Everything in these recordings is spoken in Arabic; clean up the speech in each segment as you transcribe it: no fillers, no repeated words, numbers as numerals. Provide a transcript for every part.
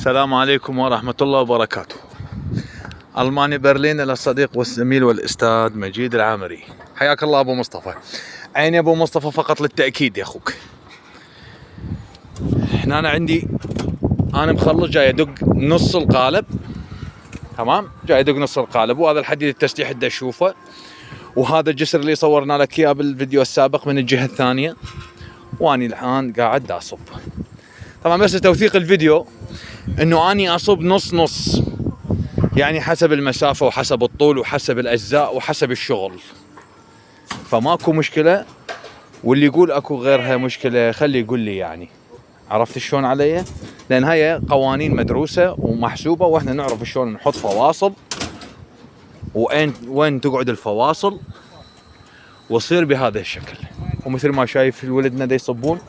السلام عليكم ورحمة الله وبركاته. ألمانيا برلين إلى الصديق والزميل والأستاذ مجيد العامري. حياك الله أبو مصطفى. عيني أبو مصطفى فقط للتأكيد يا أخوك. هنا أنا مخلص جاي أدق نص القالب، تمام؟ جاي أدق نص القالب، وهذا الحديد التسليح اللي أشوفه، وهذا الجسر اللي صورنا لك إياه بالفيديو السابق من الجهة الثانية، وأني الآن قاعد أصب. طبعا بس توثيق الفيديو انه اني اصب نص، يعني حسب المسافة وحسب الطول وحسب الاجزاء وحسب الشغل، فماكو مشكلة. واللي يقول اكو غيرها مشكلة خلي يقول لي، يعني عرفت شلون علي؟ لان هي قوانين مدروسة ومحسوبة، واحنا نعرف شلون نحط فواصل وين تقعد الفواصل، ويصير بهذا الشكل. ومثل ما شايف ولدنا دا يصبون،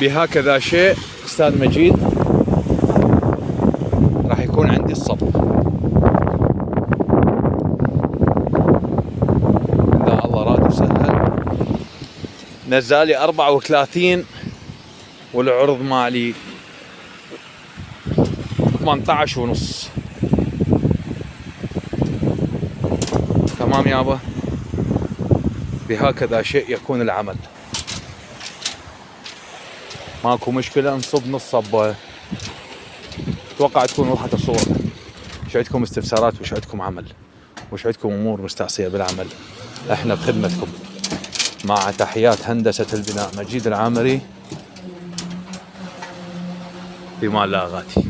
بهكذا شيء استاذ مجيد راح يكون عندي الصب. اذا الله راد وسهل. نزالي 34 والعرض مالي 18 ونص. تمام يابا، بهكذا شيء يكون العمل. ماكو مشكلة، نصب نص صبة. اتوقع تكون وضحت الصورة. وش عندكم استفسارات، وش عندكم عمل، وش عندكم امور مستعصية بالعمل، احنا بخدمتكم. مع تحيات هندسة البناء مجيد العامري، بما لا غاتي.